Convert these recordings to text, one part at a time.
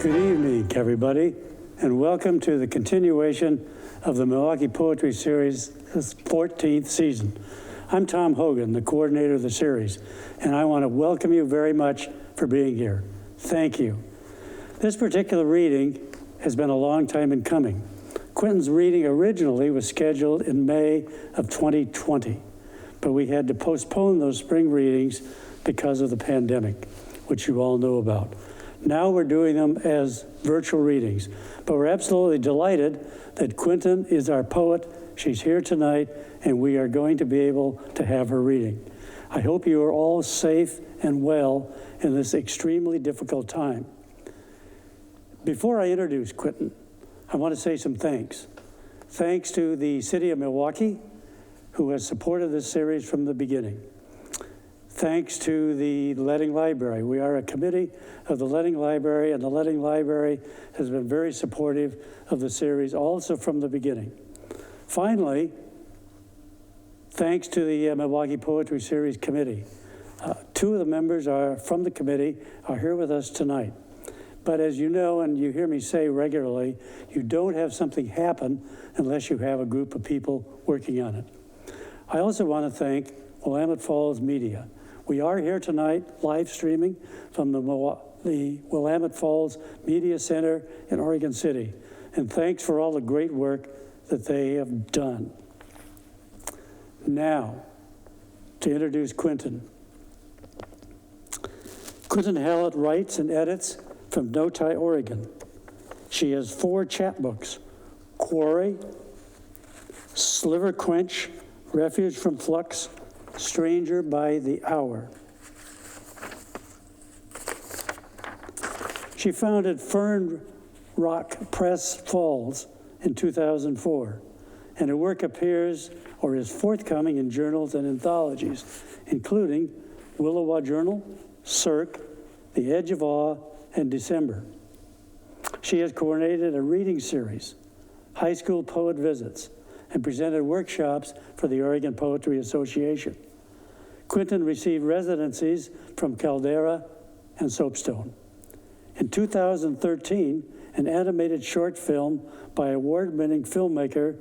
Good evening, everybody, and welcome to the continuation of the Milwaukie Poetry Series' 14th season. I'm Tom Hogan, the coordinator of the series, and I want to welcome you very much for being here. Thank you. This particular reading has been a long time in coming. Quinton's reading originally was scheduled in May of 2020, but we had to postpone those spring readings because of the pandemic, which you all know about. Now we're doing them as virtual readings, but we're absolutely delighted that Quinton is our poet. She's here tonight, and we are going to be able to have her reading. I hope you are all safe and well in this extremely difficult time. Before I introduce Quinton, I want to say some thanks. Thanks to the City of Milwaukie, who has supported this series from the beginning. Thanks to the Letting Library. We are a committee of the Letting Library, and the Letting Library has been very supportive of the series also from the beginning. Finally, thanks to the Milwaukie Poetry Series Committee. Two of the members from the committee are here with us tonight. But as you know, and you hear me say regularly, you don't have something happen unless you have a group of people working on it. I also want to thank Willamette Falls Media. We are here tonight live streaming from the Willamette Falls Media Center in Oregon City. And thanks for all the great work that they have done. Now, to introduce Quinton. Quinton Hallett writes and edits from Noti, Oregon. She has 4 chapbooks: Quarry, Sliver Quench, Refuge from Flux, Stranger by the Hour. She founded Fern Rock Press Falls in 2004, and her work appears or is forthcoming in journals and anthologies, including Willowa Journal, Cirque, The Edge of Awe, and December. She has coordinated a reading series, high school poet visits, and presented workshops for the Oregon Poetry Association. Quinton received residencies from Caldera and Soapstone. In 2013, an animated short film by award-winning filmmaker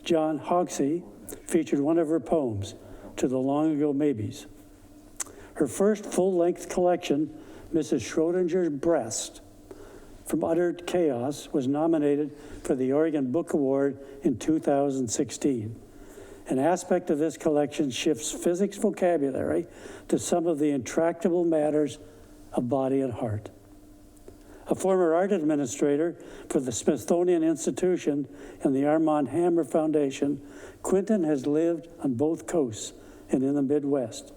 John Hoxie featured one of her poems, To the Long Ago Maybes. Her first full-length collection, Mrs. Schrodinger's Breast, From Utter Chaos, was nominated for the Oregon Book Award in 2016. An aspect of this collection shifts physics vocabulary to some of the intractable matters of body and heart. A former art administrator for the Smithsonian Institution and the Armand Hammer Foundation, Quinton has lived on both coasts and in the Midwest.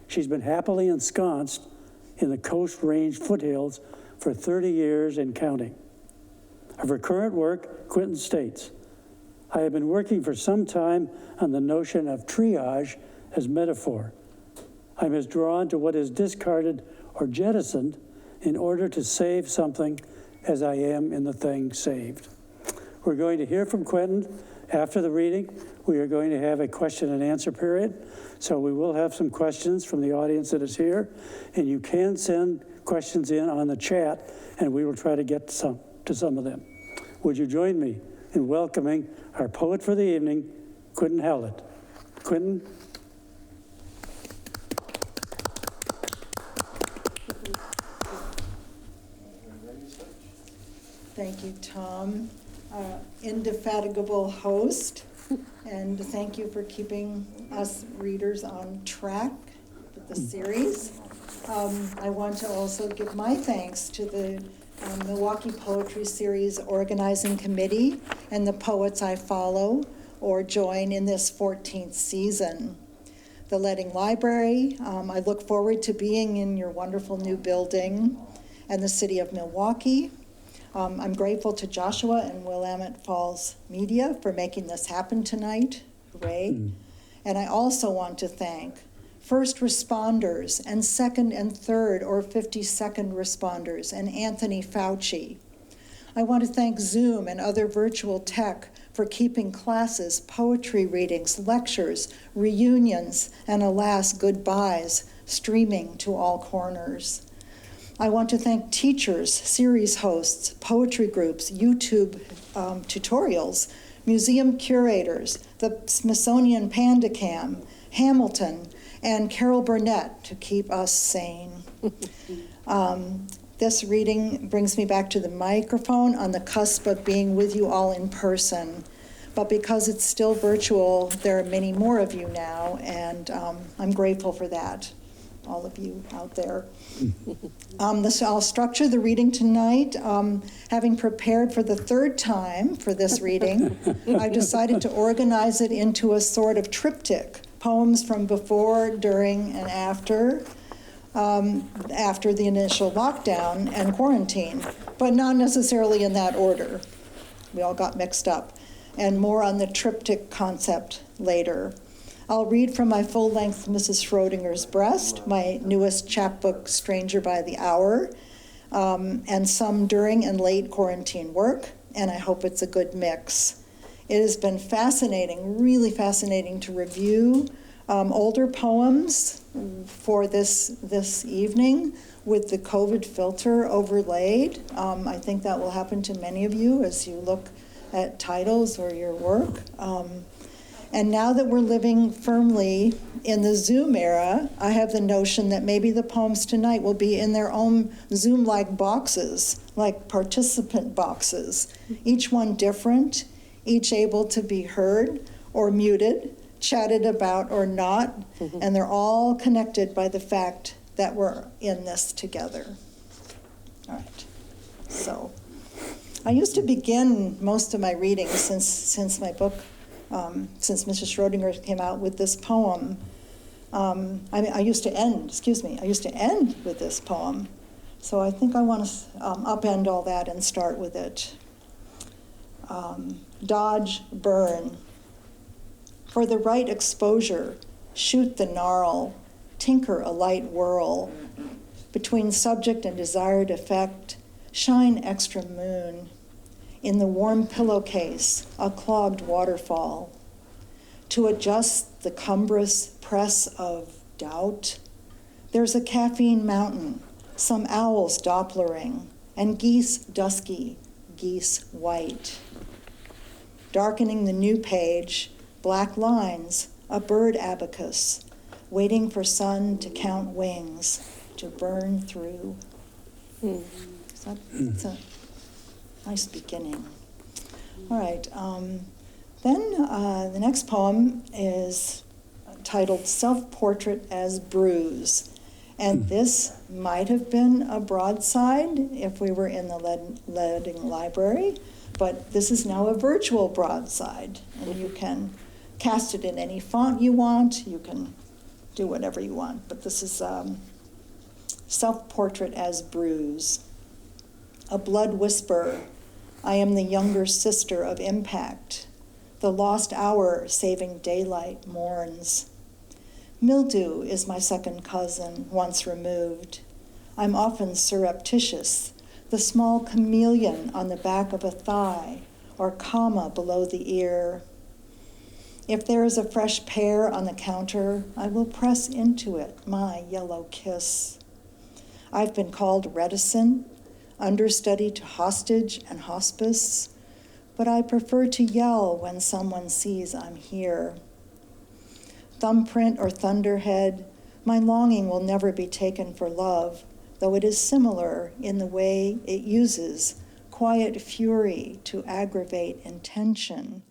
She's been happily ensconced in the Coast Range foothills for 30 years and counting. Of her current work, Quinton states, I have been working for some time on the notion of triage as metaphor. I'm as drawn to what is discarded or jettisoned in order to save something as I am in the thing saved. We're going to hear from Quinton after the reading. We are going to have a question and answer period. So we will have some questions from the audience that is here, and you can send questions in on the chat, and we will try to get to some of them. Would you join me in welcoming our poet for the evening, Quinton Hallett. Quinton. Thank you, Tom. Indefatigable host, and thank you for keeping us readers on track with the series. I want to also give my thanks to the Milwaukie Poetry Series Organizing Committee and the poets I follow or join in this 14th season. The Letting Library, I look forward to being in your wonderful new building, and the City of Milwaukie. I'm grateful to Joshua and Willamette Falls Media for making this happen tonight. Hooray. And I also want to thank first responders and second and third or 52nd responders and Anthony Fauci. I want to thank Zoom and other virtual tech for keeping classes, poetry readings, lectures, reunions, and alas, goodbyes streaming to all corners. I want to thank teachers, series hosts, poetry groups, YouTube tutorials, museum curators, the Smithsonian Panda Cam, Hamilton, and Carol Burnett to keep us sane. This reading brings me back to the microphone on the cusp of being with you all in person. But because it's still virtual, there are many more of you now, and I'm grateful for that, all of you out there. I'll structure the reading tonight. Having prepared for the third time for this reading, I've decided to organize it into a sort of triptych, poems from before, during, and after the initial lockdown and quarantine, but not necessarily in that order. We all got mixed up. And more on the triptych concept later. I'll read from my full-length Mrs. Schrodinger's Breast, my newest chapbook, Stranger by the Hour, and some during and late quarantine work, and I hope it's a good mix. It has been fascinating, really fascinating to review older poems for this evening with the COVID filter overlaid. I think that will happen to many of you as you look at titles or your work. And now that we're living firmly in the Zoom era, I have the notion that maybe the poems tonight will be in their own Zoom-like boxes, like participant boxes, each one different, each able to be heard or muted, chatted about or not, and they're all connected by the fact that we're in this together. All right, so I used to begin most of my readings since my book, since Mrs. Schrodinger came out with this poem. I used to end with this poem. So I think I want to upend all that and start with it. Dodge, burn. For the right exposure, shoot the gnarl, tinker a light whirl. Between subject and desired effect, shine extra moon. In the warm pillowcase, a clogged waterfall. To adjust the cumbrous press of doubt, there's a caffeine mountain, some owls dopplering, and geese dusky, geese white. Darkening the new page, black lines, a bird abacus, waiting for sun to count wings, to burn through. That's a nice beginning. All right, then the next poem is titled Self-Portrait as Bruise. And this might have been a broadside if we were in the Leading Library, but this is now a virtual broadside, and you can cast it in any font you want, you can do whatever you want, but this is Self-Portrait as Bruise. A blood whisper, I am the younger sister of impact. The lost hour saving daylight mourns. Mildew is my second cousin, once removed. I'm often surreptitious, the small chameleon on the back of a thigh or comma below the ear. If there is a fresh pear on the counter, I will press into it my yellow kiss. I've been called reticent, understudy to hostage and hospice, but I prefer to yell when someone sees I'm here. Thumbprint or thunderhead, my longing will never be taken for love, though it is similar in the way it uses quiet fury to aggravate intention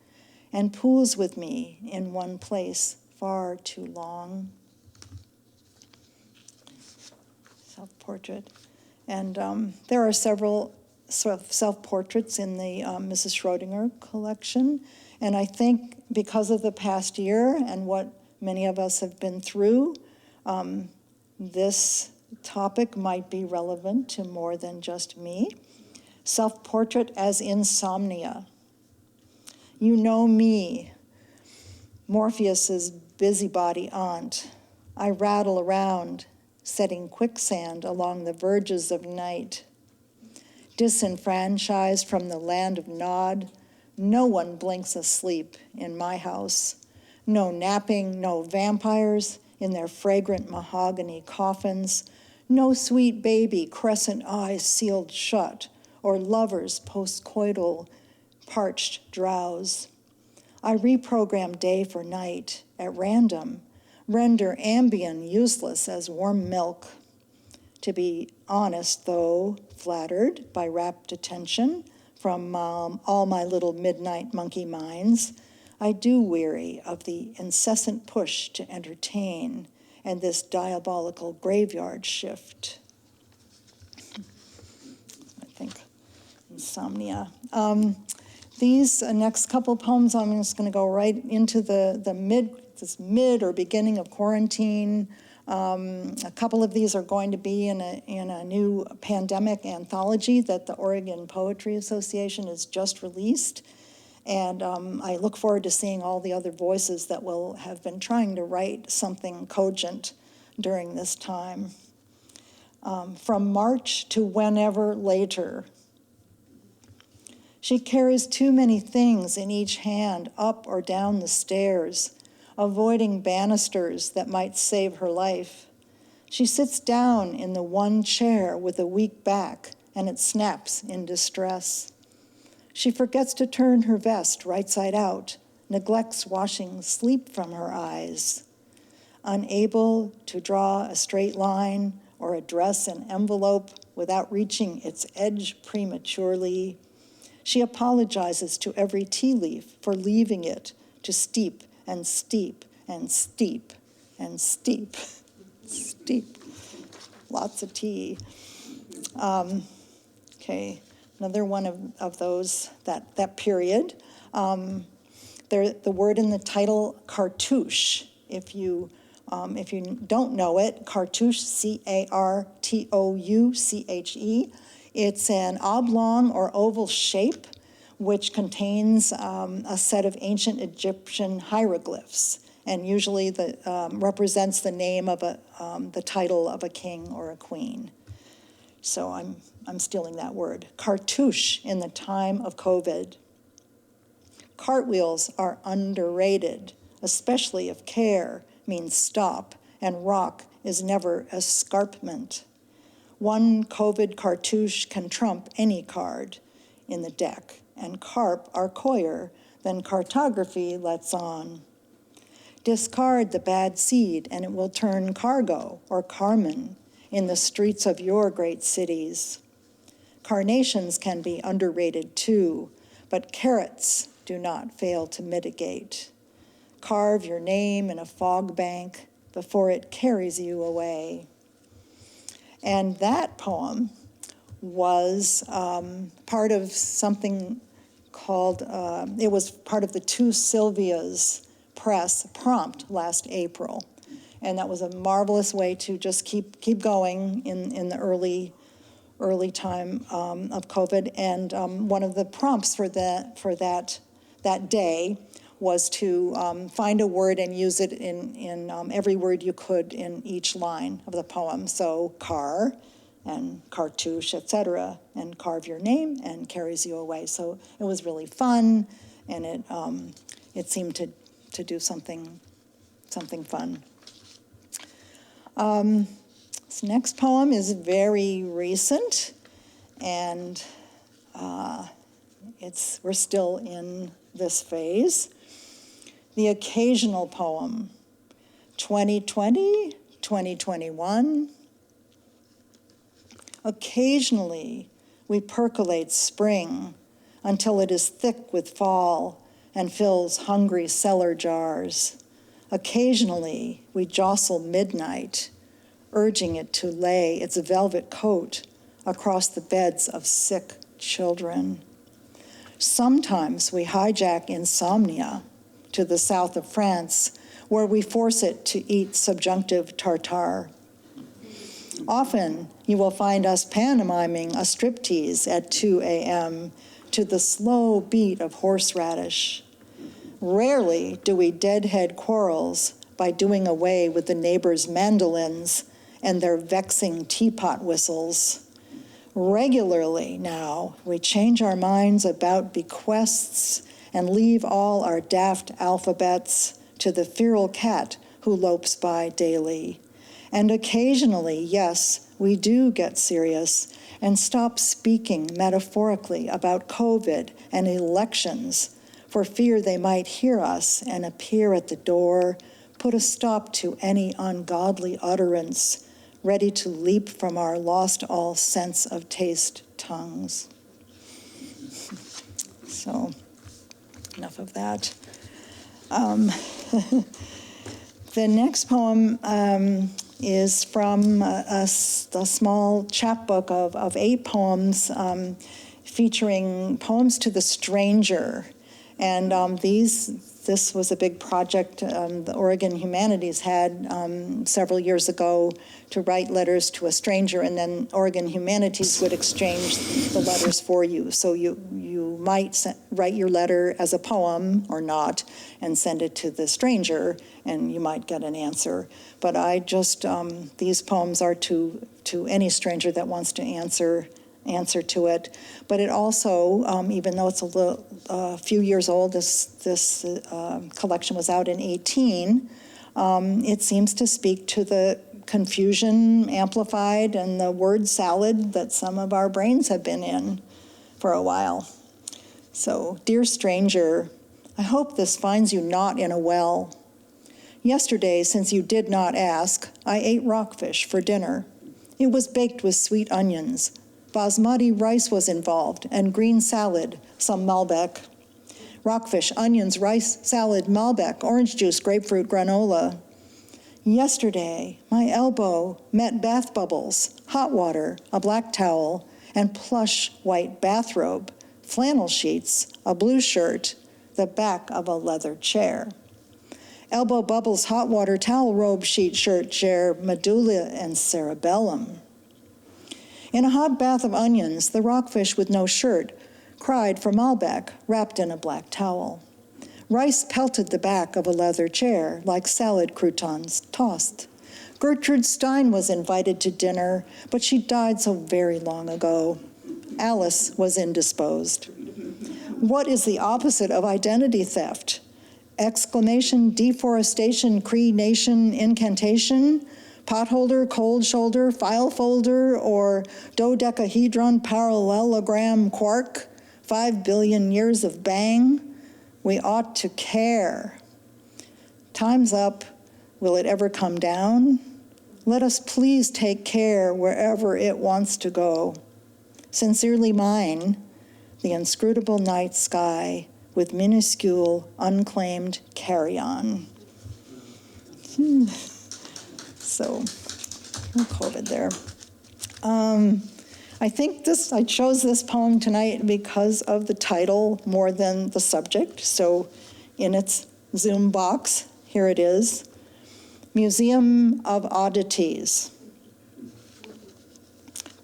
and pools with me in one place far too long. Self-portrait. And there are several self-portraits in the Mrs. Schrodinger collection. And I think because of the past year and what many of us have been through, this topic might be relevant to more than just me. Self-portrait as insomnia. You know me, Morpheus's busybody aunt. I rattle around, setting quicksand along the verges of night. Disenfranchised from the land of Nod, no one blinks asleep in my house. No napping, no vampires in their fragrant mahogany coffins, No sweet baby, crescent eyes sealed shut, or lovers postcoital parched drowse. I reprogram day for night at random, render Ambien useless as warm milk. To be honest, though, flattered by rapt attention from all my little midnight monkey minds, I do weary of the incessant push to entertain and this diabolical graveyard shift. I think insomnia. These next couple poems, I'm just going to go right into the mid or beginning of quarantine. A couple of these are going to be in a new pandemic anthology that the Oregon Poetry Association has just released. And I look forward to seeing all the other voices that will have been trying to write something cogent during this time. From March to whenever later. She carries too many things in each hand up or down the stairs, avoiding banisters that might save her life. She sits down in the one chair with a weak back, and it snaps in distress. She forgets to turn her vest right side out, neglects washing sleep from her eyes. Unable to draw a straight line or address an envelope without reaching its edge prematurely, she apologizes to every tea leaf for leaving it to steep and steep and steep and steep, steep. Lots of tea. Okay, another one of those, that period. The word in the title, cartouche. If you don't know it, cartouche, C-A-R-T-O-U-C-H-E. It's an oblong or oval shape which contains a set of ancient Egyptian hieroglyphs, and usually represents the name of the title of a king or a queen. So I'm stealing that word. Cartouche in the time of COVID. Cartwheels are underrated, especially if care means stop and rock is never escarpment. One COVID cartouche can trump any card in the deck, and carp are coyer than cartography lets on. Discard the bad seed and it will turn cargo or carmine in the streets of your great cities. Carnations can be underrated too, but carrots do not fail to mitigate. Carve your name in a fog bank before it carries you away. And that poem was part of something called, it was part of the Two Sylvias Press prompt last April. And that was a marvelous way to just keep going in the early time of COVID. And one of the prompts for that day was to find a word and use it in every word you could in each line of the poem. So car and cartouche, etc., and carve your name and carries you away. So it was really fun, and it seemed to do something fun. This next poem is very recent, and we're still in this phase. The occasional poem, 2020, 2021. Occasionally, we percolate spring until it is thick with fall and fills hungry cellar jars. Occasionally, we jostle midnight, urging it to lay its velvet coat across the beds of sick children. Sometimes we hijack insomnia to the south of France, where we force it to eat subjunctive tartare. Often, you will find us pantomiming a striptease at 2 a.m. to the slow beat of horseradish. Rarely do we deadhead quarrels by doing away with the neighbors' mandolins and their vexing teapot whistles. Regularly now, we change our minds about bequests and leave all our daft alphabets to the feral cat who lopes by daily, And occasionally, yes, we do get serious and stop speaking metaphorically about COVID and elections for fear they might hear us and appear at the door, put a stop to any ungodly utterance, ready to leap from our lost all sense of taste tongues. So, enough of that. The next poem is from a small chapbook of 8 poems featuring poems to the stranger. And this was a big project the Oregon Humanities had several years ago to write letters to a stranger, and then Oregon Humanities would exchange the letters for you. So you might write your letter as a poem or not and send it to the stranger, and you might get an answer. But I just, these poems are to any stranger that wants to answer to it. But it also, even though it's a few years old, this collection was out in 2018, it seems to speak to the confusion amplified and the word salad that some of our brains have been in for a while. So, dear stranger, I hope this finds you not in a well. Yesterday, since you did not ask, I ate rockfish for dinner. It was baked with sweet onions. Basmati rice was involved, and green salad, some Malbec. Rockfish, onions, rice, salad, Malbec, orange juice, grapefruit, granola. Yesterday, my elbow met bath bubbles, hot water, a black towel, and plush white bathrobe, flannel sheets, a blue shirt, the back of a leather chair. Elbow bubbles, hot water, towel, robe, sheet, shirt, chair, medulla, and cerebellum. In a hot bath of onions, the rockfish with no shirt cried for Malbec, wrapped in a black towel. Rice pelted the back of a leather chair like salad croutons tossed. Gertrude Stein was invited to dinner, but she died so very long ago. Alice was indisposed. What is the opposite of identity theft? Exclamation, deforestation, cremation, incantation? Potholder, cold shoulder, file folder, or dodecahedron parallelogram quark? 5 billion years of bang? We ought to care. Time's up. Will it ever come down? Let us please take care wherever it wants to go. Sincerely mine, the inscrutable night sky with minuscule, unclaimed carry-on. So, no COVID there. I chose this poem tonight because of the title more than the subject. So in its Zoom box, here it is, Museum of Oddities.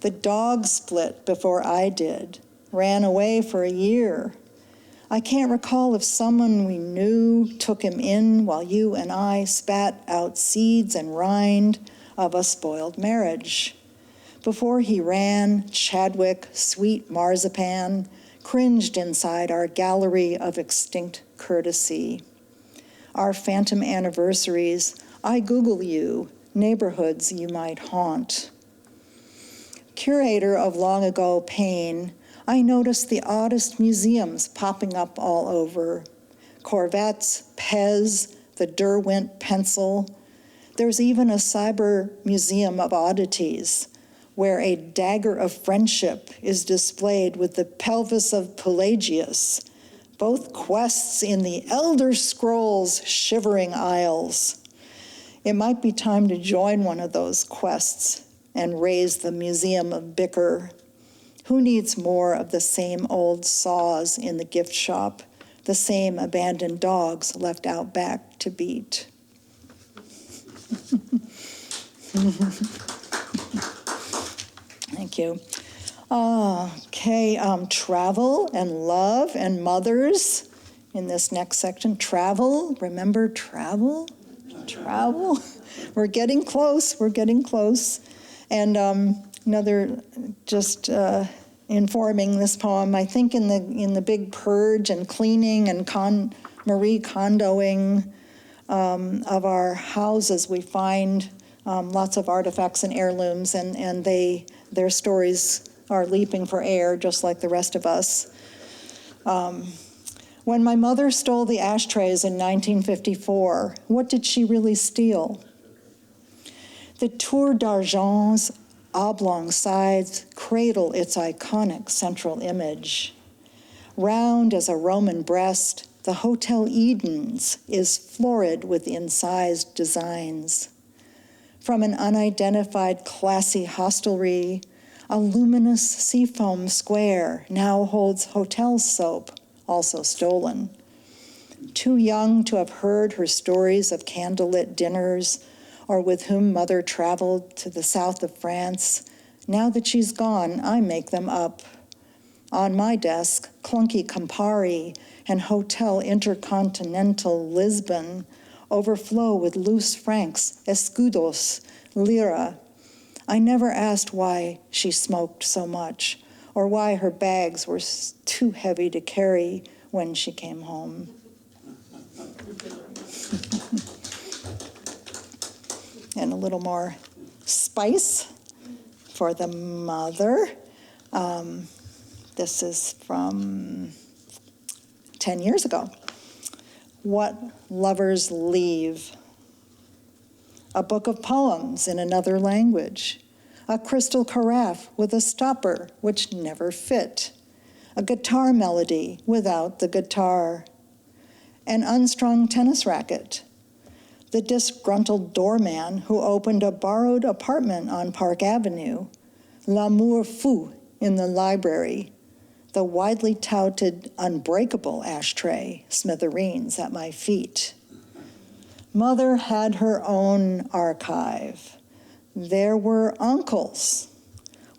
The dog split before I did, ran away for a year. I can't recall if someone we knew took him in while you and I spat out seeds and rind of a spoiled marriage. Before he ran, Chadwick, sweet marzipan, cringed inside our gallery of extinct courtesy. Our phantom anniversaries, I Google you, neighborhoods you might haunt. Curator of long ago pain, I noticed the oddest museums popping up all over. Corvettes, Pez, the Derwent pencil. There's even a cyber museum of oddities, where a dagger of friendship is displayed with the pelvis of Pelagius, both quests in the Elder Scrolls shivering aisles. It might be time to join one of those quests and raise the Museum of Bicker. Who needs more of the same old saws in the gift shop, the same abandoned dogs left out back to beat? Thank you. Okay, travel and love and mothers in this next section. Travel, remember travel? Travel. We're getting close. And another, just informing this poem, I think in the big purge and cleaning and Marie Kondoing of our houses, we find lots of artifacts and heirlooms, and their stories are leaping for air, just like the rest of us. When my mother stole the ashtrays in 1954, what did she really steal? The Tour d'Argent's oblong sides cradle its iconic central image. Round as a Roman breast, the Hotel Eden's is florid with incised designs. From an unidentified classy hostelry, a luminous seafoam square now holds hotel soap, also stolen. Too young to have heard her stories of candlelit dinners, or with whom mother traveled to the south of France, now that she's gone, I make them up. On my desk, clunky Campari and Hotel Intercontinental Lisbon overflow with loose francs, escudos, lira. I never asked why she smoked so much, or why her bags were too heavy to carry when she came home. And a little more spice for the mother. This is from 10 years ago. What Lovers Leave. A book of poems in another language. A crystal carafe with a stopper which never fit. A guitar melody without the guitar. An unstrung tennis racket. The disgruntled doorman who opened a borrowed apartment on Park Avenue. L'amour fou in the library. The widely touted unbreakable ashtray, smithereens at my feet. Mother had her own archive. There were uncles.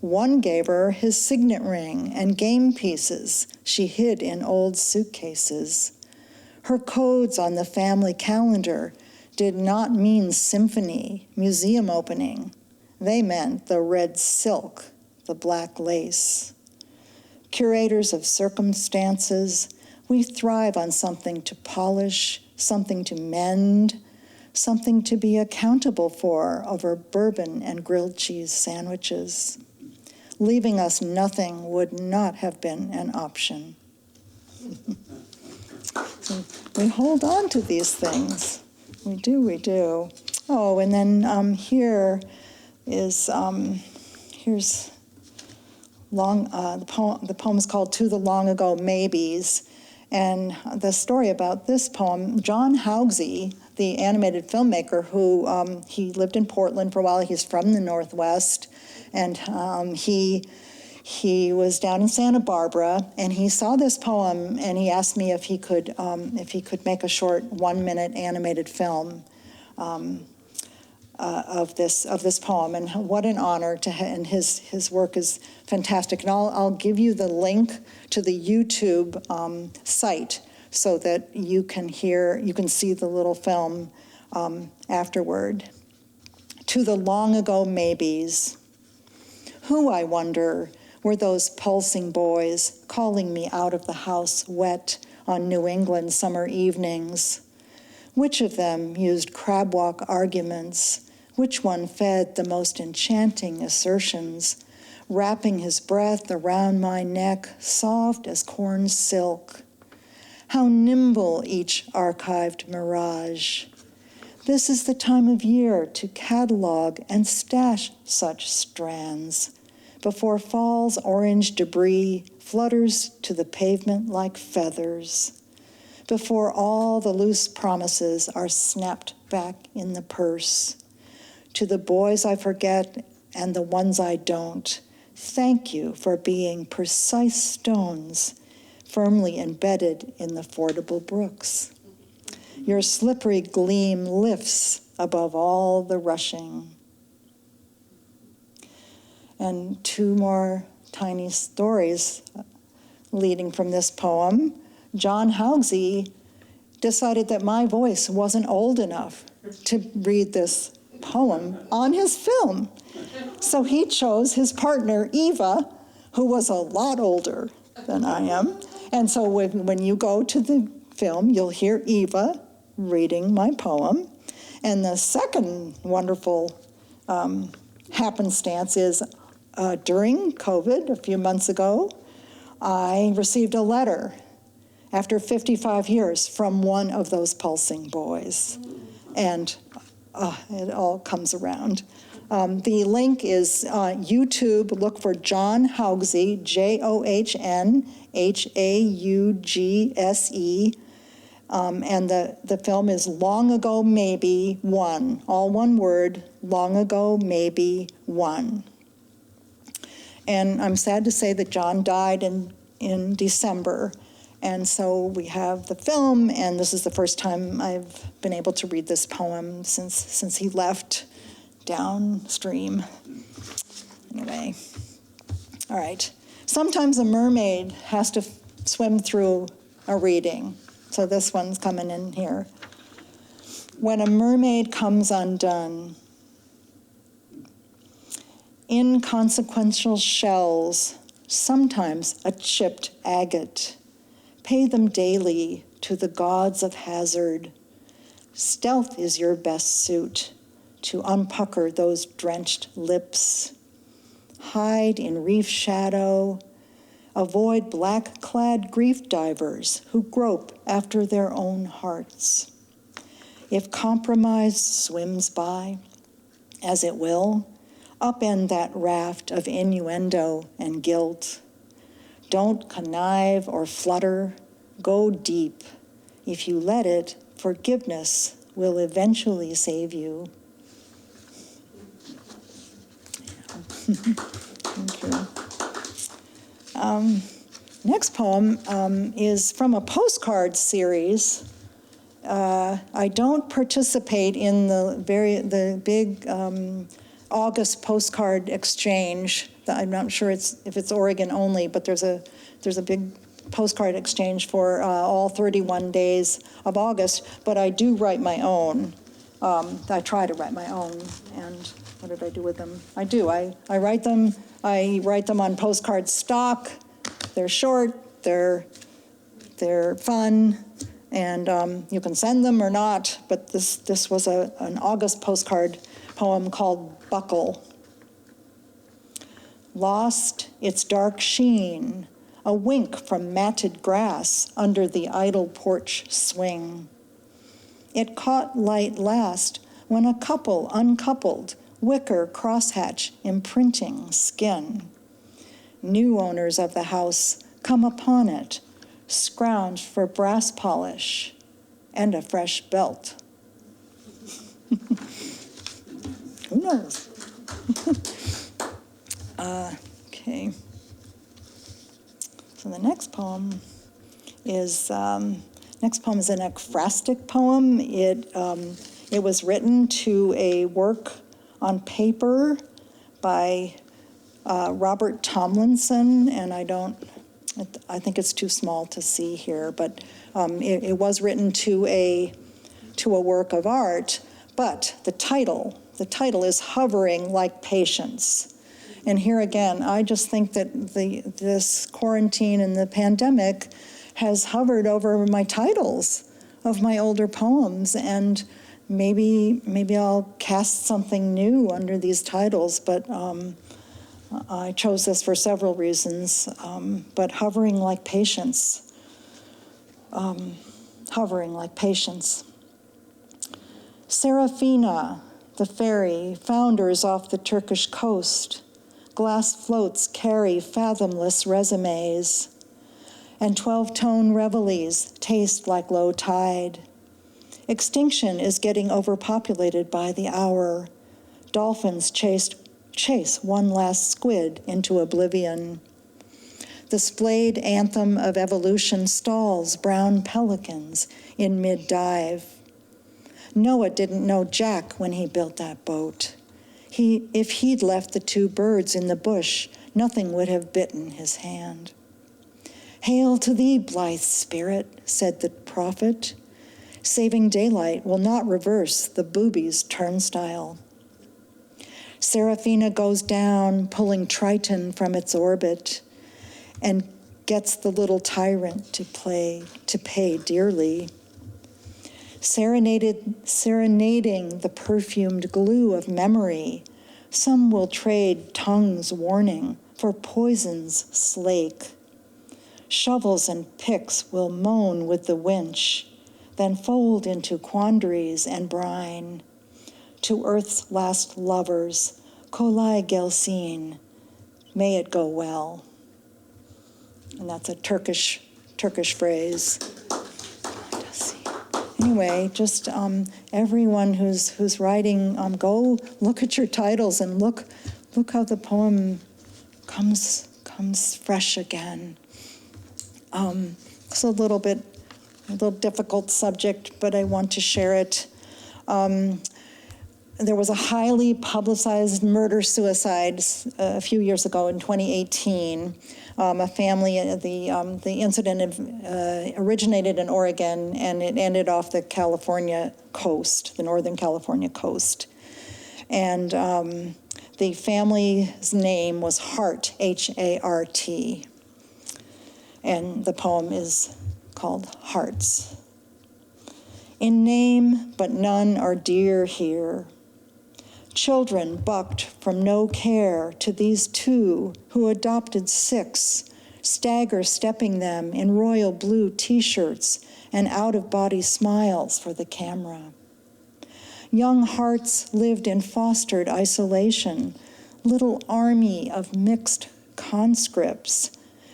One gave her his signet ring and game pieces she hid in old suitcases. Her codes on the family calendar did not mean symphony, museum opening. They meant the red silk, the black lace. Curators of circumstances, we thrive on something to polish, something to mend, something to be accountable for over bourbon and grilled cheese sandwiches. Leaving us nothing would not have been an option. So we hold on to these things. We do. Oh, and then here is, here's the poem is called To the Long Ago Maybes. And the story about this poem, John Haugsy, the animated filmmaker who, he lived in Portland for a while, he's from the Northwest, and he was down in Santa Barbara, and he saw this poem, and he asked me if he could make a short 1-minute animated film of this poem, and what an honor to and his work is fantastic. And I'll give you the link to the YouTube site so that you can see the little film afterward. To the long ago maybes. Who, I wonder, were those pulsing boys calling me out of the house wet on New England summer evenings? Which of them used crab walk arguments? Which one fed the most enchanting assertions, wrapping his breath around my neck, soft as corn silk? How nimble each archived mirage. This is the time of year to catalog and stash such strands before fall's orange debris flutters to the pavement like feathers, before all the loose promises are snapped back in the purse. To the boys I forget and the ones I don't, thank you for being precise stones firmly embedded in the fordable brooks. Your slippery gleam lifts above all the rushing. And 2 more tiny stories leading from this poem. John Haugsy decided that my voice wasn't old enough to read this poem on his film. So he chose his partner, Eva, who was a lot older than I am. And so when you go to the film, you'll hear Eva reading my poem. And the second wonderful happenstance is during COVID, a few months ago, I received a letter after 55 years from one of those pulsing boys. And it all comes around. The link is YouTube. Look for John Haugsey, JohnHaugse. And the film is Long Ago Maybe One, all one word, Long Ago Maybe One. And I'm sad to say that John died in December. And so we have the film, and this is the first time I've been able to read this poem since he left downstream. Anyway, all right. Sometimes a mermaid has to swim through a reading. So this one's coming in here. When a mermaid comes undone, inconsequential shells, sometimes a chipped agate, pay them daily to the gods of hazard. Stealth is your best suit to unpucker those drenched lips. Hide in reef shadow. Avoid black-clad grief divers who grope after their own hearts. If compromise swims by, as it will, upend that raft of innuendo and guilt. Don't connive or flutter, go deep. If you let it, forgiveness will eventually save you. Thank you. Next poem is from a postcard series. I don't participate in the big August postcard exchange. I'm not sure if it's Oregon only, but there's a big postcard exchange for all 31 days of August. But I do write my own. I try to write my own. And what did I do with them? I do. I write them. I write them on postcard stock. They're short. They're fun. And you can send them or not, but this was an August postcard poem called Buckle. Lost its dark sheen, a wink from matted grass under the idle porch swing. It caught light last when a couple uncoupled, wicker crosshatch imprinting skin. New owners of the house come upon it, scrounge for brass polish and a fresh belt. Who knows? Okay. So the next poem is an ekphrastic poem. It was written to a work on paper by Robert Tomlinson, and I think it's too small to see here, but it was written to a work of art. But the title is Hovering Like Patience. And here again, I just think that this quarantine and the pandemic has hovered over my titles of my older poems, and maybe I'll cast something new under these titles, but I chose this for several reasons, but hovering like patience. Hovering like patience. Serafina, the ferry, founders off the Turkish coast. Glass floats carry fathomless resumes, and 12-tone reveilles taste like low tide. Extinction is getting overpopulated by the hour. Dolphins chase one last squid into oblivion. The splayed anthem of evolution stalls brown pelicans in mid-dive. Noah didn't know Jack when he built that boat. If he'd left the two birds in the bush, nothing would have bitten his hand. Hail to thee, blithe spirit, said the prophet. Saving daylight will not reverse the booby's turnstile. Serafina goes down, pulling Triton from its orbit, and gets the little tyrant to pay dearly. Serenading the perfumed glue of memory, Some will trade tongues' warning for poison's slake. Shovels and picks will moan with the winch, then fold into quandaries and brine. To earth's last lovers, kolay gelsin, may it go well. And that's a Turkish phrase. Anyway, just everyone who's writing, go look at your titles and look how the poem comes fresh again. It's a little difficult subject, but I want to share it. There was a highly publicized murder-suicide a few years ago in 2018. A family, the incident originated in Oregon, and it ended off the California coast, the Northern California coast. And the family's name was Hart, H-A-R-T. And the poem is called Hearts. In name, but none are dear here. Children bucked from no care to these two who adopted 6, stagger stepping them in royal blue t-shirts and out-of-body smiles for the camera. Young hearts lived in fostered isolation, little army of mixed conscripts.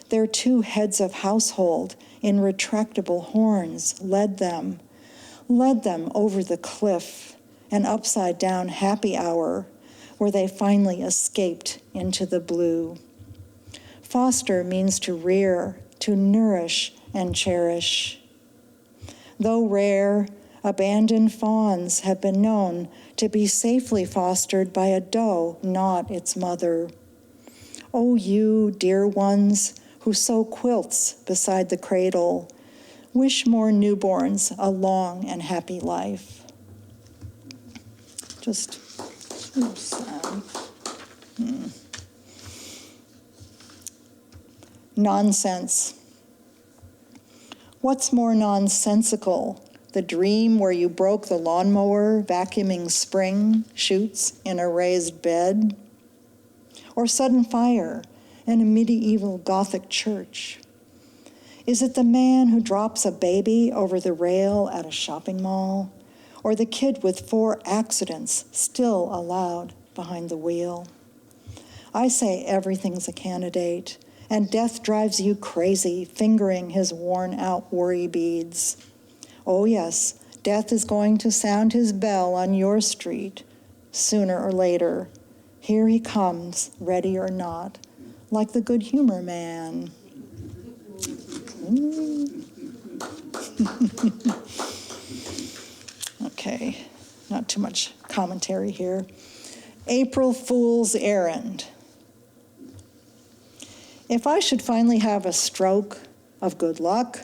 Their 2 heads of household in retractable horns led them over the cliff, an upside-down happy hour where they finally escaped into the blue. Foster means to rear, to nourish and cherish. Though rare, abandoned fawns have been known to be safely fostered by a doe, not its mother. Oh, you, dear ones, who sew quilts beside the cradle, wish more newborns a long and happy life. Nonsense. What's more nonsensical? The dream where you broke the lawnmower vacuuming spring shoots in a raised bed? Or sudden fire in a medieval Gothic church? Is it the man who drops a baby over the rail at a shopping mall? Or the kid with 4 accidents still allowed behind the wheel? I say everything's a candidate, and death drives you crazy, fingering his worn-out worry beads. Oh yes, death is going to sound his bell on your street, sooner or later. Here he comes, ready or not, like the good humor man. Okay, not too much commentary here. April Fool's Errand. If I should finally have a stroke of good luck,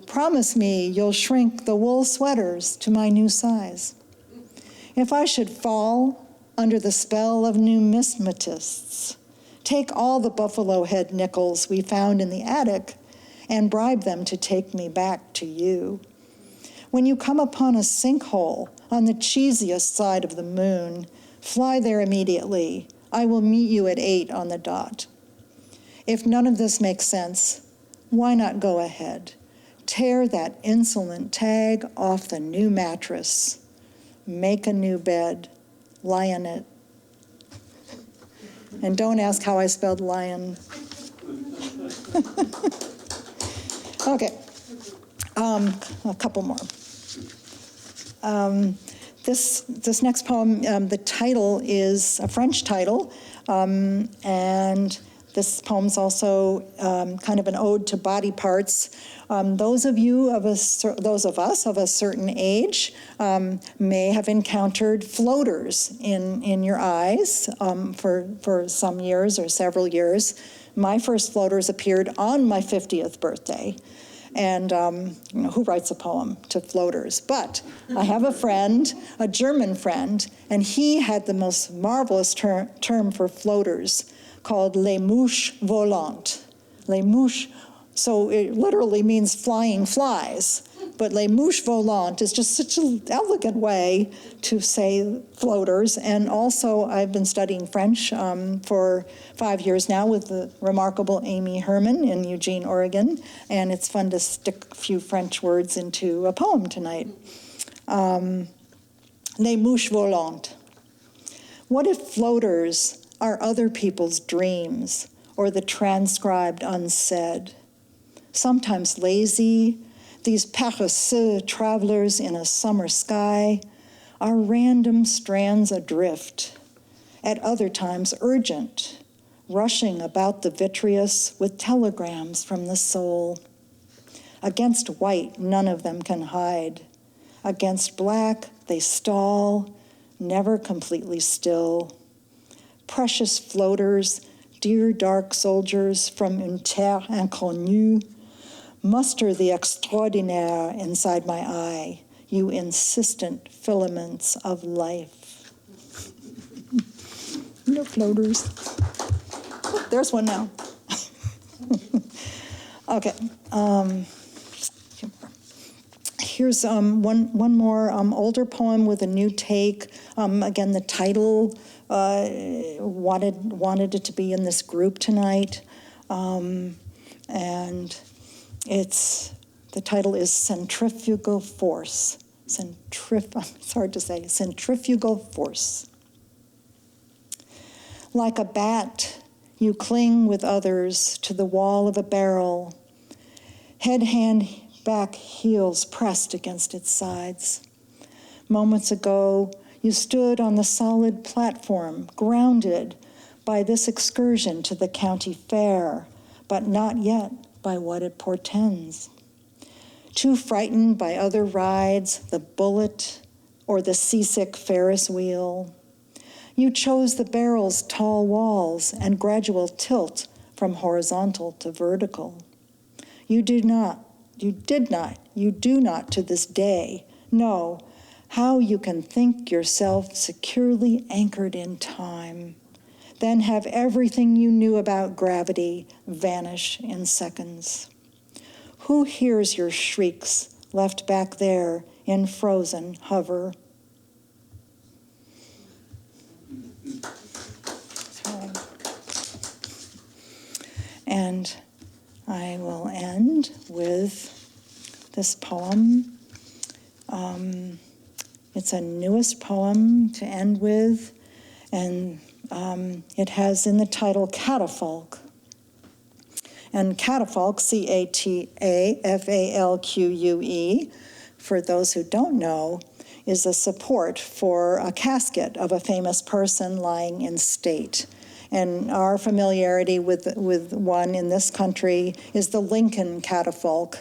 promise me you'll shrink the wool sweaters to my new size. If I should fall under the spell of numismatists, take all the buffalo head nickels we found in the attic and bribe them to take me back to you. When you come upon a sinkhole on the cheesiest side of the moon, fly there immediately. I will meet you at 8 on the dot. If none of this makes sense, why not go ahead? Tear that insolent tag off the new mattress. Make a new bed. Lie in it. And don't ask how I spelled lion. Okay. A couple more. This next poem, the title is a French title, and this poem's also kind of an ode to body parts. Those of us of a certain age may have encountered floaters in your eyes for some years or several years. My first floaters appeared on my 50th birthday. And who writes a poem to floaters? But I have a friend, a German friend, and he had the most marvelous term for floaters called les mouches volantes. Les mouches, so it literally means flying flies. But les mouches volantes is just such an elegant way to say floaters. And also, I've been studying French for 5 years now with the remarkable Amy Herman in Eugene, Oregon. And it's fun to stick a few French words into a poem tonight. Les mouches volantes. What if floaters are other people's dreams or the transcribed unsaid? Sometimes lazy, these paresseux travelers in a summer sky are random strands adrift, at other times urgent, rushing about the vitreous with telegrams from the soul. Against white, none of them can hide. Against black, they stall, never completely still. Precious floaters, dear dark soldiers from une terre inconnue, muster the extraordinaire inside my eye, you insistent filaments of life. No floaters. Oh, there's one now. Okay. Here's one more older poem with a new take. Again, the title wanted it to be in this group tonight, and the title is Centrifugal Force. It's hard to say. Centrifugal force. Like a bat, you cling with others to the wall of a barrel, head, hand, back, heels pressed against its sides. Moments ago, you stood on the solid platform, grounded by this excursion to the county fair, but not yet by what it portends. Too frightened by other rides, the bullet or the seasick Ferris wheel. You chose the barrel's tall walls and gradual tilt from horizontal to vertical. You do not to this day know how you can think yourself securely anchored in time, then have everything you knew about gravity vanish in seconds. Who hears your shrieks left back there in frozen hover? And I will end with this poem. It's a newest poem to end with, and it has in the title Catafalque. And catafalque, C-A-T-A-F-A-L-Q-U-E, for those who don't know, is a support for a casket of a famous person lying in state. And our familiarity with one in this country is the Lincoln catafalque.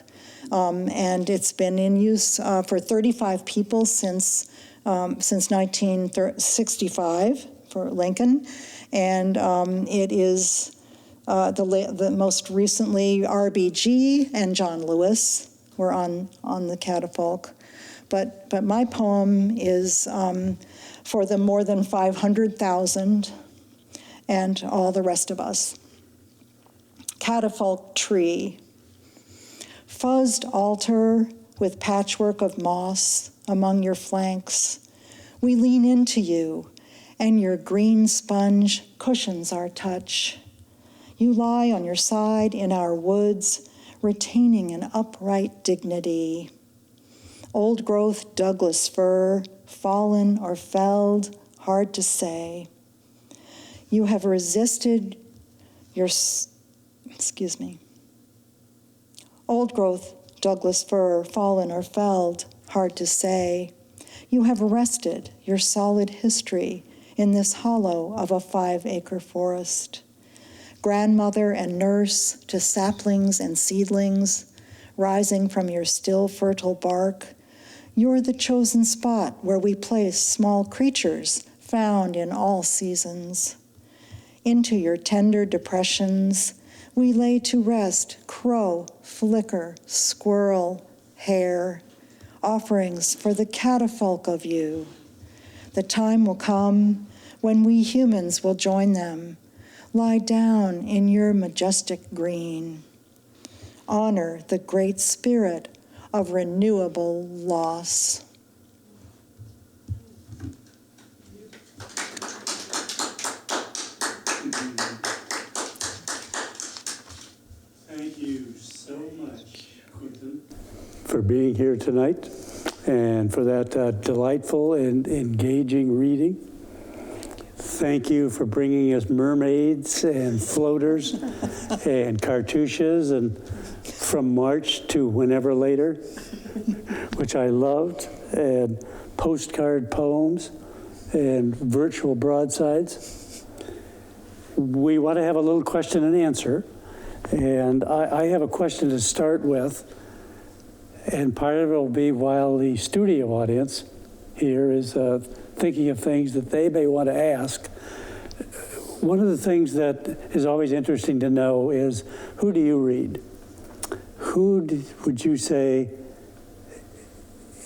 And it's been in use for 35 people since 1965 for Lincoln. And it is the most recently RBG and John Lewis were on the catafalque. But my poem is for the more than 500,000 and all the rest of us. Catafalque tree. Fuzzed altar with patchwork of moss among your flanks. We lean into you, and your green sponge cushions our touch. You lie on your side in our woods, retaining an upright dignity. Old growth Douglas fir, fallen or felled, hard to say. You have resisted Old growth Douglas fir, fallen or felled, hard to say. You have rested your solid history in this hollow of a 5-acre forest. Grandmother and nurse to saplings and seedlings, rising from your still fertile bark, you're the chosen spot where we place small creatures found in all seasons. Into your tender depressions, we lay to rest crow, flicker, squirrel, hare, offerings for the catafalque of you. The time will come when we humans will join them, lie down in your majestic green. Honor the great spirit of renewable loss. Thank you so much, Quinton, for being here tonight and for that delightful and engaging reading. Thank you for bringing us mermaids and floaters and cartouches and from March to whenever later, which I loved, and postcard poems and virtual broadsides. We want to have a little question and answer. And I have a question to start with, and part of it will be while the studio audience here is thinking of things that they may want to ask. One of the things that is always interesting to know is, who do you read? Would you say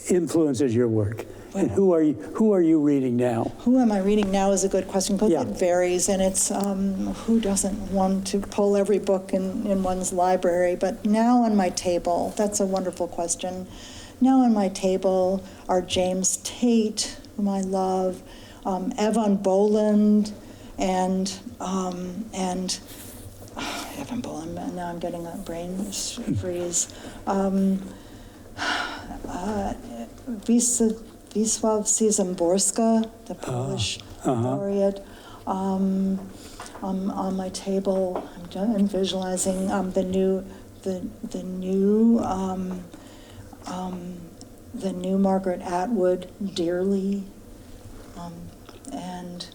influences your work? And who are you reading now? Who am I reading now is a good question, because Yeah. it varies, and it's who doesn't want to pull every book in one's library. But now on my table, that's a wonderful question. Now on my table are James Tate, whom I love, Evan Boland, and Evan Boland, now I'm getting a brain freeze. Wisław Szymborska, the Polish laureate. On my table, I'm visualizing the new Margaret Atwood dearly, and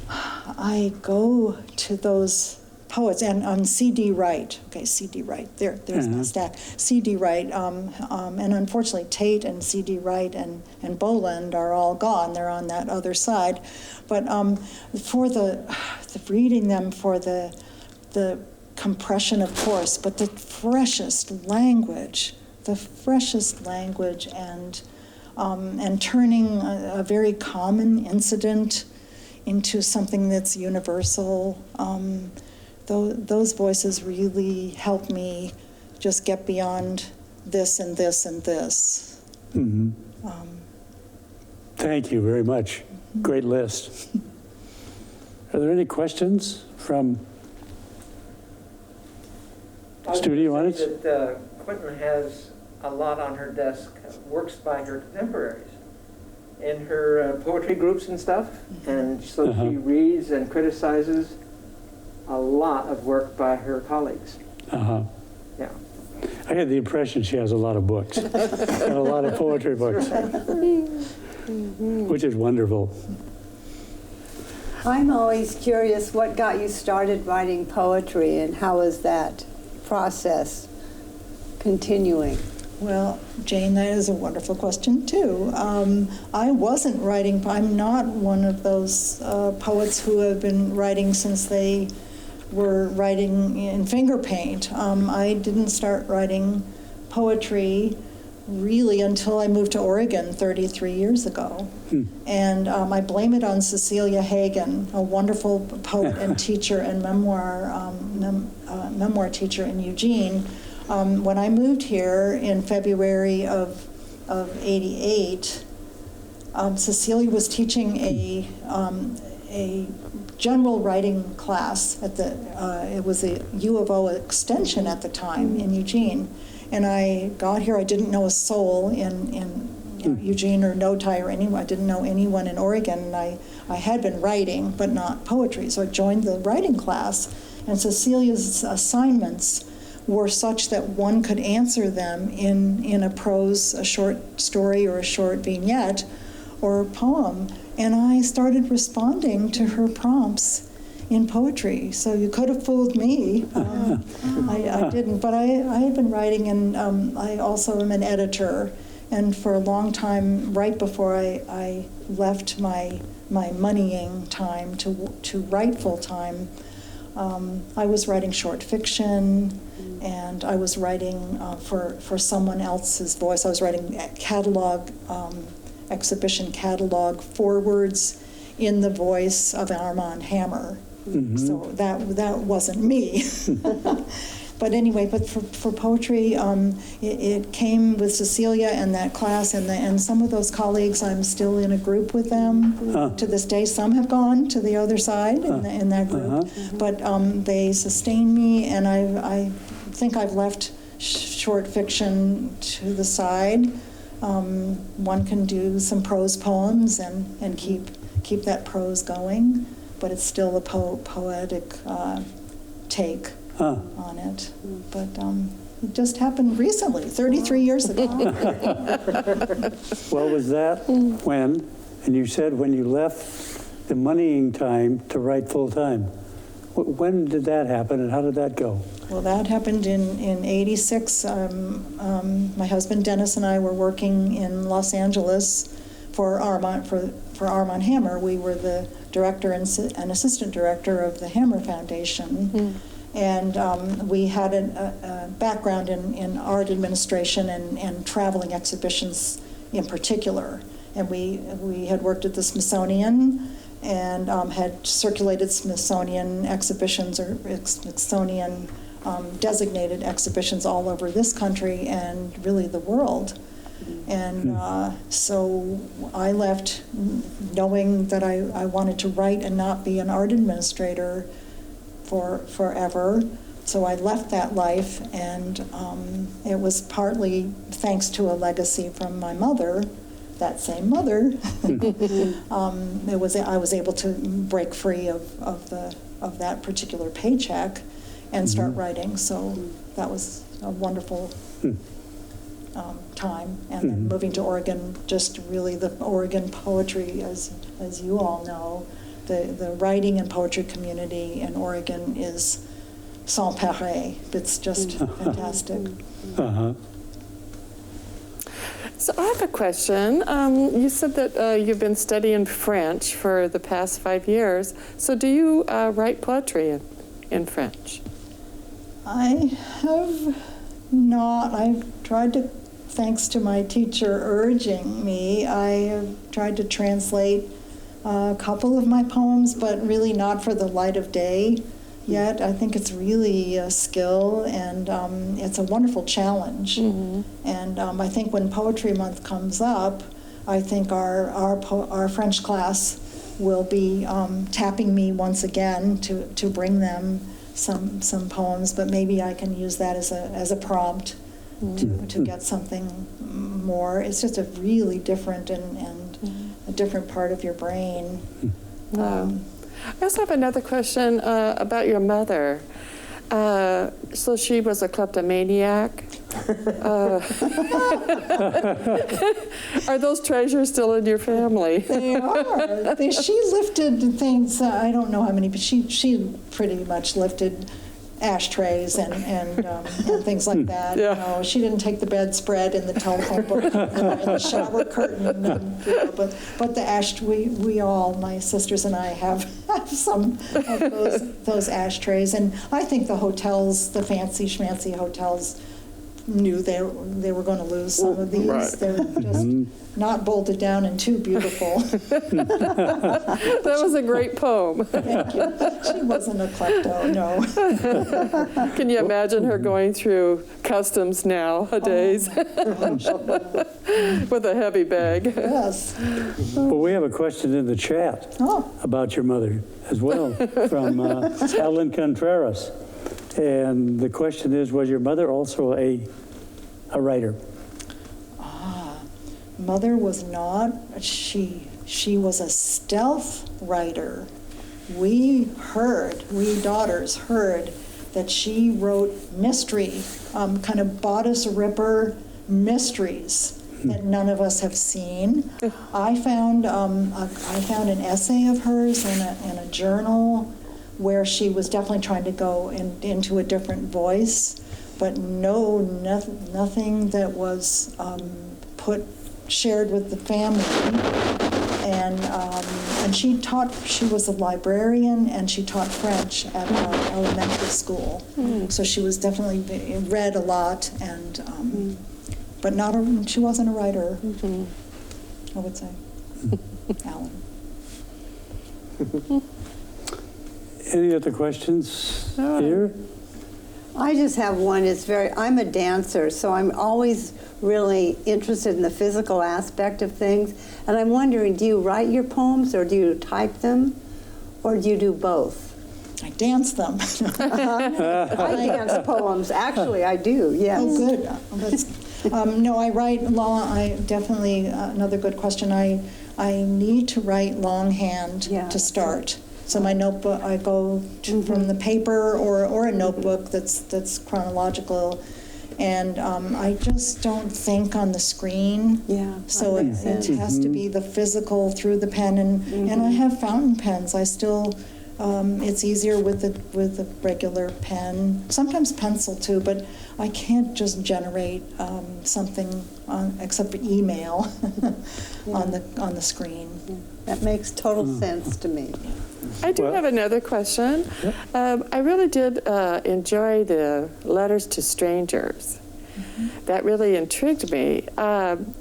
I go to those poets, and C.D. Wright. Okay, C.D. Wright. There's my stack. C.D. Wright, and unfortunately Tate and C.D. Wright and Boland are all gone. They're on that other side. But for the reading them for the compression, of course, but the freshest language, and turning a very common incident into something that's universal. Those voices really help me just get beyond this and this and this. Mm-hmm. Thank you very much. Great list. Are there any questions from studio audience? That Quinton has a lot on her desk, works by her contemporaries in her poetry groups and stuff, and so she reads and criticizes a lot of work by her colleagues. Yeah. I had the impression she has a lot of books, and a lot of poetry books, which is wonderful. I'm always curious what got you started writing poetry, and how is that process continuing? Well, Jane, that is a wonderful question, too. I wasn't writing, I'm not one of those poets who have been writing since they were writing in finger paint. I didn't start writing poetry really until I moved to Oregon 33 years ago. And I blame it on Cecilia Hagen, a wonderful poet and teacher and memoir teacher in Eugene. When I moved here in February of '88, Cecilia was teaching a general writing class at it was a U of O extension at the time in Eugene. And I got here, I didn't know a soul in Eugene or Notai or anyone. I didn't know anyone in Oregon, and I had been writing, but not poetry. So I joined the writing class, and Cecilia's assignments were such that one could answer them in a prose, a short story or a short vignette or a poem. And I started responding to her prompts in poetry. So you could have fooled me. I didn't, but I had been writing, and I also am an editor. And for a long time, right before I left my moneying time to write full time, I was writing short fiction, and I was writing for someone else's voice. I was writing exhibition catalog forwards in the voice of Armand Hammer. So that wasn't me. But anyway, but for poetry, it came with Cecilia and that class, and some of those colleagues, I'm still in a group with them to this day. Some have gone to the other side in that group, but they sustain me, and I think I've left short fiction to the side. One can do some prose poems and keep that prose going, but it's still a poetic take on it. But it just happened recently, 33 years ago. Well, was that when, and you said when you left the moneying time to write full-time. When did that happen, and how did that go? Well, that happened in '86. My husband Dennis and I were working in Los Angeles for Armand Hammer. We were the director and assistant director of the Hammer Foundation. And we had a background in art administration and traveling exhibitions in particular. And we had worked at the Smithsonian and had circulated Smithsonian exhibitions or Smithsonian designated exhibitions all over this country and really the world. And so I left knowing that I wanted to write and not be an art administrator for forever. So I left that life, and it was partly thanks to a legacy from my mother, that same mother. I was able to break free of that particular paycheck and start writing. So that was a wonderful time. And then moving to Oregon, just really the Oregon poetry, as you all know, the writing and poetry community in Oregon is sans pareil. It's just fantastic. So I have a question. You said that you've been studying French for the past 5 years. So do you write poetry in French? I have not. I've tried to, thanks to my teacher urging me, I have tried to translate a couple of my poems, but really not for the light of day yet. I think it's really a skill, and it's a wonderful challenge. And I think when Poetry Month comes up, I think our French class will be tapping me once again to bring them some poems, but maybe I can use that as a prompt to get something more. It's just a really different and a different part of your brain. I also have another question about your mother. So she was a kleptomaniac. Are those treasures still in your family? They are. She lifted things, I don't know how many, but she pretty much lifted ashtrays and things like that. Yeah. You know, she didn't take the bedspread and the telephone book and the shower curtain. And, you know, but the ashtray, we all, my sisters and I, have some of those ashtrays. And I think the hotels, the fancy schmancy hotels, knew they were going to lose some of these. Right. They're just not bolted down and too beautiful. That was a great poem. Thank you. She wasn't a klepto, no. Can you imagine her going through customs nowadays with a heavy bag? Yes. Well, we have a question in the chat about your mother as well from Alan Contreras. And the question is, was your mother also a writer? Mother was not. She was a stealth writer. We daughters heard that she wrote mystery, kind of bodice ripper mysteries that none of us have seen. I found an essay of hers in a journal where she was definitely trying to go into a different voice, but nothing that was shared with the family. And she was a librarian, and she taught French at our elementary school. So she was definitely read a lot, and but she wasn't a writer, I would say. Alan. Any other questions here? I just have one. I'm a dancer, so I'm always really interested in the physical aspect of things. And I'm wondering, do you write your poems or do you type them or do you do both? I dance them. I dance poems. Actually, I do, yes. Oh, good. No, I write long. I definitely, another good question. I need to write longhand to start. So my notebook, I go from the paper or a notebook that's chronological, and I just don't think on the screen. Yeah. So it has to be the physical through the pen, and I have fountain pens. I still. It's easier with a regular pen, sometimes pencil too, but I can't just generate something except for email on the screen. That makes total sense to me. I do have another question. I really did enjoy the letters to strangers. That really intrigued me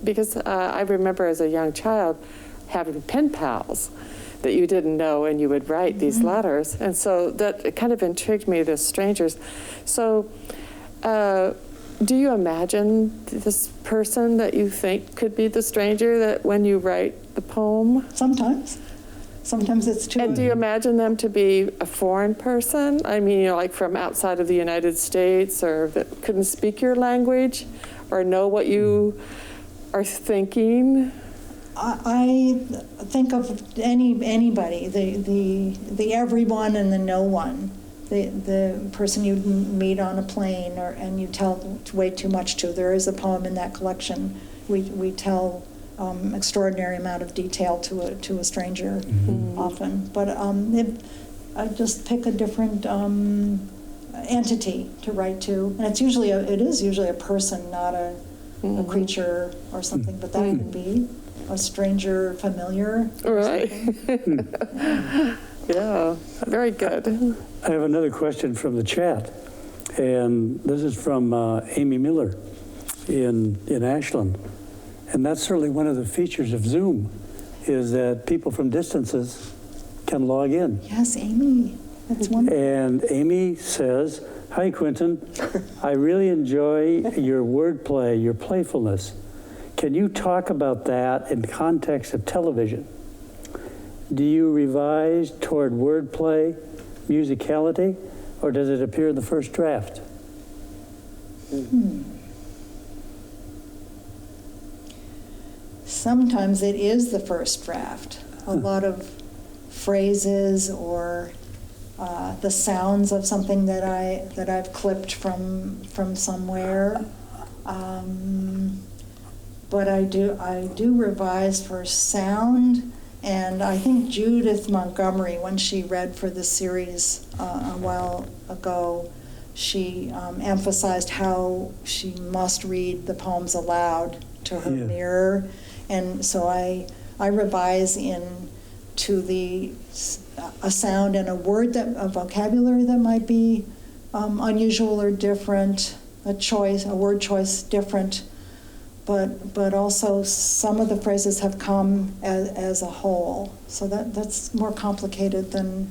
because I remember as a young child having pen pals that you didn't know, and you would write these letters. And so that kind of intrigued me, the strangers. So do you imagine this person that you think could be the stranger that when you write the poem? Sometimes it's too. And do you imagine them to be a foreign person? I mean, like from outside of the United States, or that couldn't speak your language or know what you are thinking? I think of anybody, the everyone and the no one, the person you meet on a plane and you tell way too much to. There is a poem in that collection. We tell extraordinary amount of detail to a stranger often, but I just pick a different entity to write to, and it is usually a person, not a creature or something, but that can be a stranger, familiar. Right. Yeah, very good. I have another question from the chat, and this is from Amy Miller in Ashland. And that's certainly one of the features of Zoom, is that people from distances can log in. Yes, Amy, that's wonderful. And Amy says, "Hi, Quinton. I really enjoy your wordplay, your playfulness. Can you talk about that in context of television? Do you revise toward wordplay, musicality, or does it appear in the first draft?" Sometimes it is the first draft. A lot of phrases or the sounds of something that I've clipped from somewhere. But I do revise for sound, and I think Judith Montgomery, when she read for the series a while ago, she emphasized how she must read the poems aloud to her mirror, and so I revise to a sound and a vocabulary that might be unusual or different, a word choice different. But also some of the phrases have come as a whole. So that's more complicated than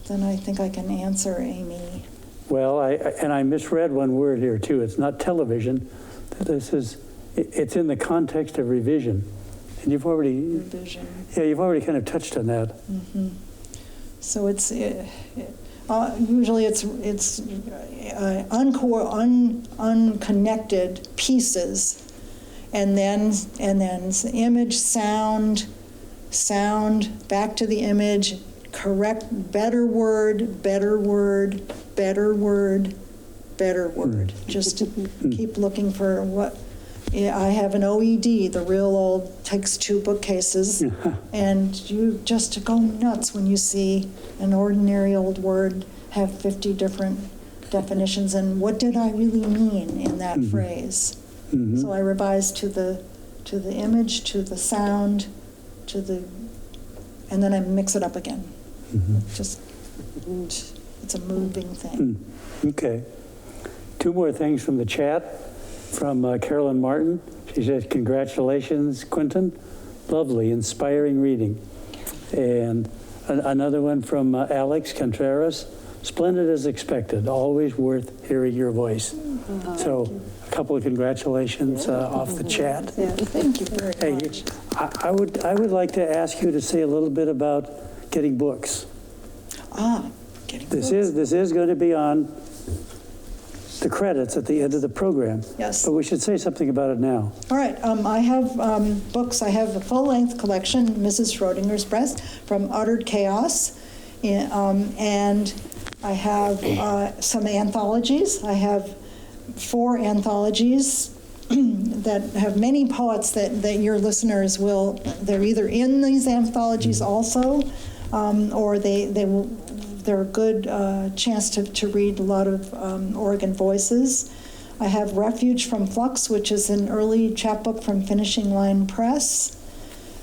I think I can answer, Amy. Well, I misread one word here too. It's not television. It's in the context of revision. And you've already... Revision. Yeah, you've already kind of touched on that. So it's... usually it's unconnected pieces, and then image, sound, back to the image, correct, better word. Just to keep looking for what. I have an OED, the real old, takes 2 bookcases, and you just go nuts when you see an ordinary old word have 50 different definitions, and what did I really mean in that phrase? So I revise to the image, to the sound, and then I mix it up again. It's a moving thing. Okay. 2 more things from the chat. From Carolyn Martin. She says, "Congratulations, Quinton. Lovely, inspiring reading." And another one from Alex Contreras. splendid as expected. Always worth hearing your voice. So a couple of congratulations off the chat. Yeah. Thank you very Hey, much. I would like to ask you to say a little bit about getting books. Getting This books. is going to be on the credits at the end of the program. Yes. But we should say something about it now. All right, I have books. I have a full-length collection, Mrs. Schrodinger's Breast, from Uttered Chaos, and I have some anthologies. I have 4 anthologies that have many poets that your listeners will. They're either in these anthologies also, or they're a good chance to read a lot of Oregon voices. I have Refuge from Flux, which is an early chapbook from Finishing Line Press,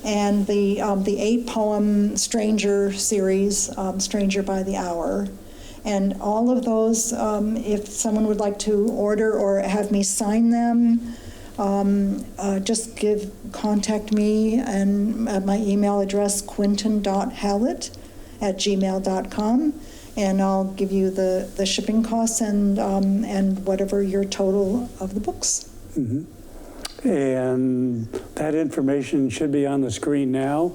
and the 8-poem Stranger series, Stranger by the Hour. And all of those, if someone would like to order or have me sign them, just contact me and at my email address, quinton.hallett@gmail.com, and I'll give you the shipping costs and whatever your total of the books. And that information should be on the screen now,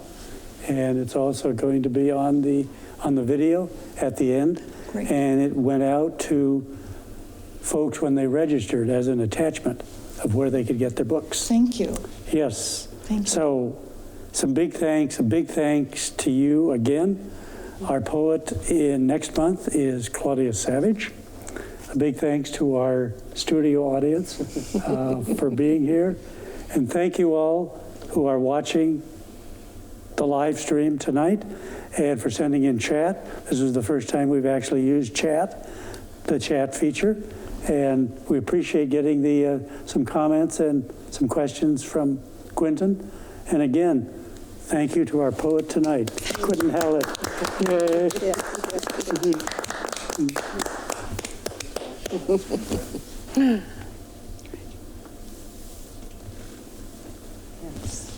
and it's also going to be on the video at the end. Great. And it went out to folks when they registered as an attachment of where they could get their books. Thank you. Yes. Thank you. So, a big thanks to you again. Our poet in next month is Claudia Savage. A big thanks to our studio audience for being here. And thank you all who are watching the live stream tonight and for sending in chat. This is the first time we've actually used chat, the chat feature. And we appreciate getting some comments and some questions from Quinton. And again, thank you to our poet tonight, Quinton Hallett. Yay. Yes.